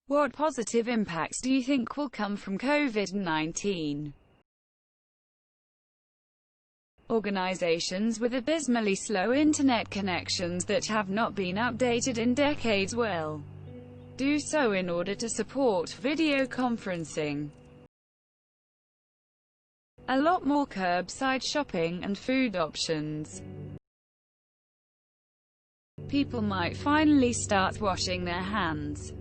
What positive impacts do you think will come from COVID-19? Organizations with abysmally slow internet connections that have not been updated in decades will do so in order to support video conferencing. A lot more curbside shopping and food options. People might finally start washing their hands.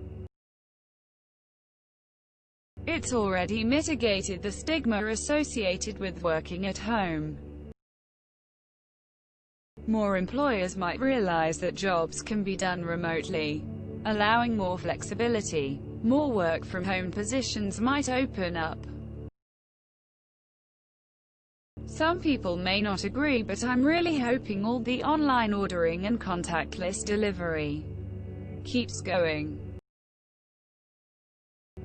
It's already mitigated the stigma associated with working at home. More employers might realize that jobs can be done remotely, allowing more flexibility. More work-from-home positions might open up. Some people may not agree, but I'm really hoping all the online ordering and contactless delivery keeps going.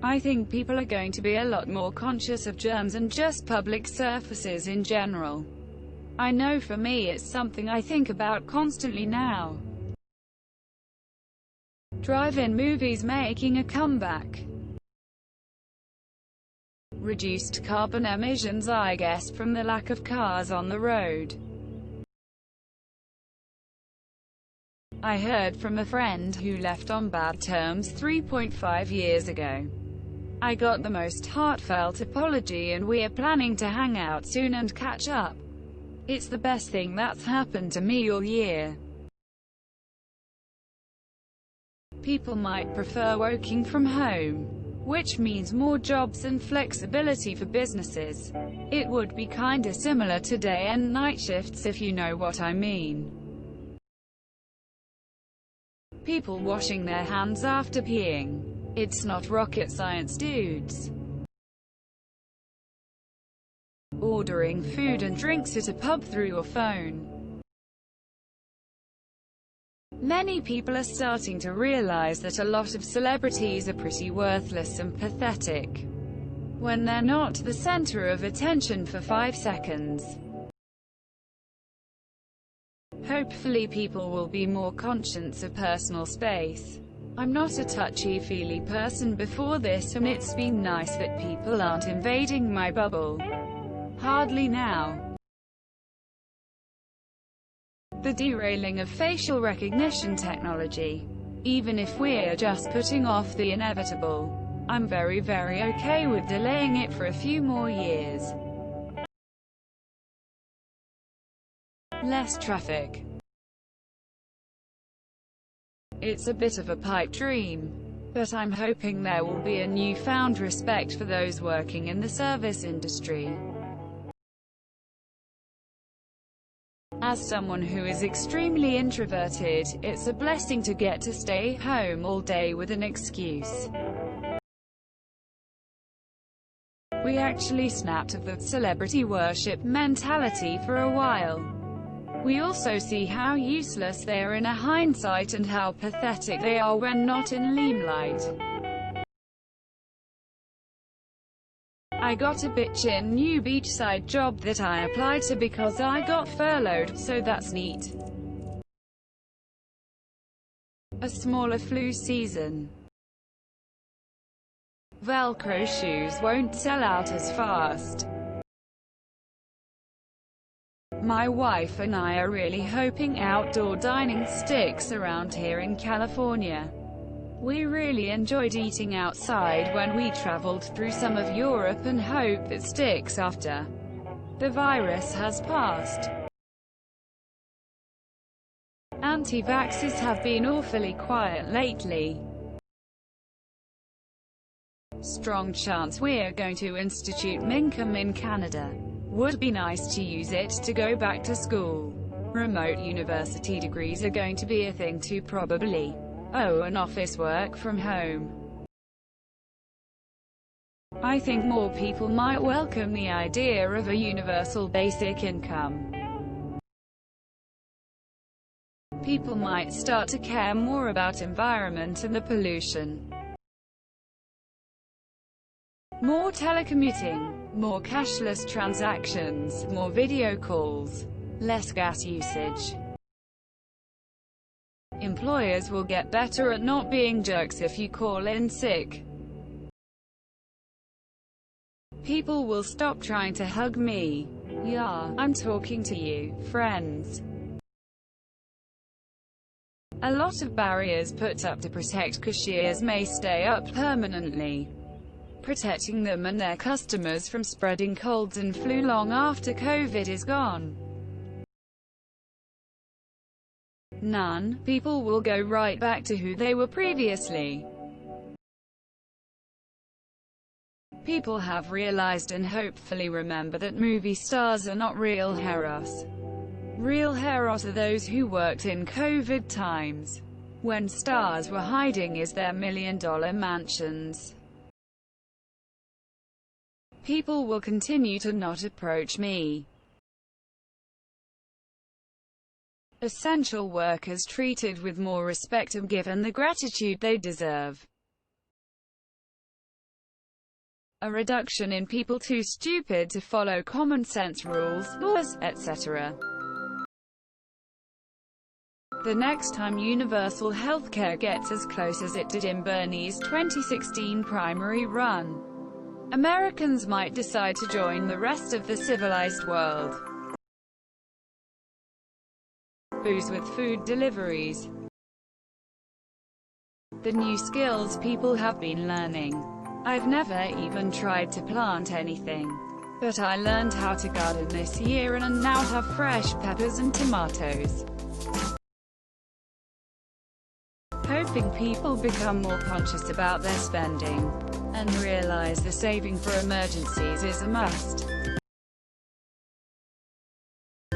I think people are going to be a lot more conscious of germs and just public surfaces in general. I know for me it's something I think about constantly now. Drive-in movies making a comeback. Reduced carbon emissions, I guess, from the lack of cars on the road. I heard from a friend who left on bad terms 3.5 years ago. I got the most heartfelt apology, and we are planning to hang out soon and catch up. It's the best thing that's happened to me all year. People might prefer working from home, which means more jobs and flexibility for businesses. It would be kinda similar to day and night shifts, if you know what I mean. People washing their hands after peeing. It's not rocket science, dudes. Ordering food and drinks at a pub through your phone. Many people are starting to realize that a lot of celebrities are pretty worthless and pathetic when they're not the center of attention for 5 seconds. Hopefully people will be more conscious of personal space. I'm not a touchy-feely person before this, and it's been nice that people aren't invading my bubble. Hardly now. The derailing of facial recognition technology. Even if we're just putting off the inevitable, I'm very okay with delaying it for a few more years. Less traffic. It's a bit of a pipe dream, but I'm hoping there will be a newfound respect for those working in the service industry. As someone who is extremely introverted, it's a blessing to get to stay home all day with an excuse. We actually snapped of the celebrity worship mentality for a while. We also see how useless they are in a hindsight and how pathetic they are when not in limelight. I got a bitchin' new beachside job that I applied to because I got furloughed, so that's neat. A smaller flu season. Velcro shoes won't sell out as fast. My wife and I are really hoping outdoor dining sticks around here in California. We really enjoyed eating outside when we traveled through some of Europe and hope that sticks after the virus has passed. Anti-vaxxers have been awfully quiet lately. Strong chance we're going to institute Minkum in Canada. Would be nice to use it to go back to school. Remote university degrees are going to be a thing too, probably. Oh, and office work from home. I think more people might welcome the idea of a universal basic income. People might start to care more about environment and the pollution. More telecommuting, more cashless transactions, more video calls, less gas usage. Employers will get better at not being jerks if you call in sick. People will stop trying to hug me. Yeah, I'm talking to you, friends. A lot of barriers put up to protect cashiers may stay up permanently, protecting them and their customers from spreading colds and flu long after COVID is gone. None. People will go right back to who they were previously. People have realized and hopefully remember that movie stars are not real heroes. Real heroes are those who worked in COVID times, when stars were hiding in their million-dollar mansions. People will continue to not approach me. Essential workers treated with more respect and given the gratitude they deserve. A reduction in people too stupid to follow common sense rules, laws, etc. The next time universal healthcare gets as close as it did in Bernie's 2016 primary run, Americans might decide to join the rest of the civilized world. Booze with food deliveries. The new skills people have been learning. I've never even tried to plant anything, but I learned how to garden this year and now have fresh peppers and tomatoes. Hoping people become more conscious about their spending, and realize the saving for emergencies is a must.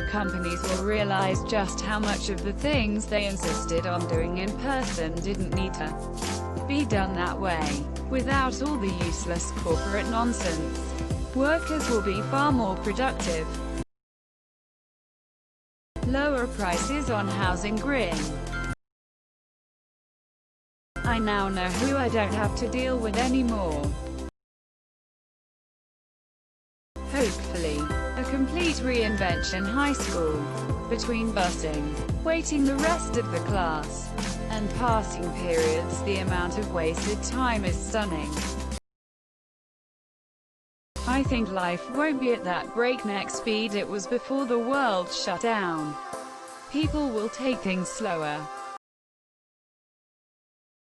Companies will realize just how much of the things they insisted on doing in person didn't need to be done that way, without all the useless corporate nonsense. Workers will be far more productive. Lower prices on housing. Grin. I now know who I don't have to deal with anymore. Hopefully, a complete reinvention. High school. Between busing, waiting the rest of the class, and passing periods, the amount of wasted time is stunning. I think life won't be at that breakneck speed it was before the world shut down. People will take things slower.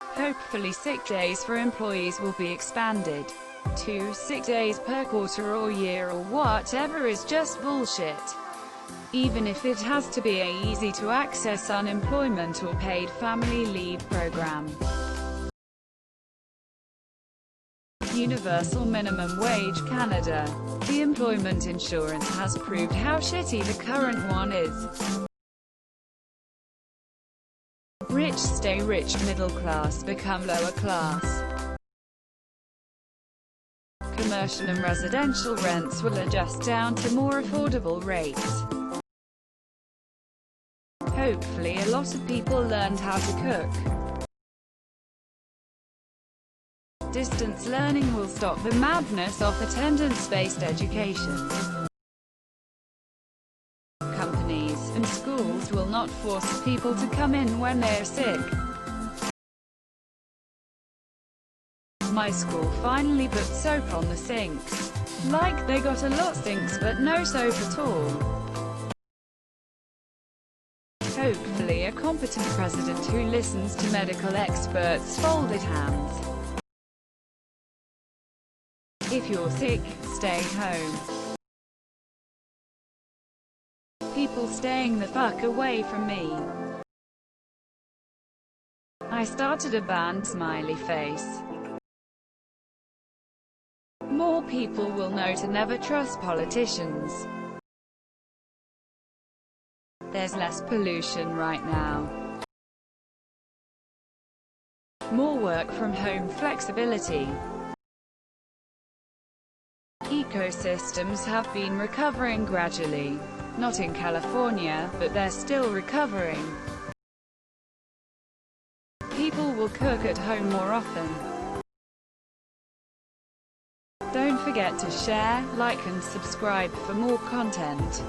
Hopefully sick days for employees will be expanded. 2 sick days per quarter or year or whatever is just bullshit. Even if it has to be a easy-to-access unemployment or paid family leave program. Universal minimum wage. Canada. The employment insurance has proved how shitty the current one is. Rich stay rich, middle class become lower class. Commercial and residential rents will adjust down to more affordable rates. Hopefully a lot of people learned how to cook. Distance learning will stop the madness of attendance-based education. Companies and schools will not force people to come in when they are sick. My school finally put soap on the sinks. Like they got a lot of sinks but no soap at all. Hopefully a competent president who listens to medical experts. Folded hands. If you're sick, stay home. People staying the fuck away from me. I started a band. Smiley face. More people will know to never trust politicians. There's less pollution right now. More work from home flexibility. Ecosystems have been recovering gradually. Not in California, but they're still recovering. People will cook at home more often. Don't forget to share, like and subscribe for more content.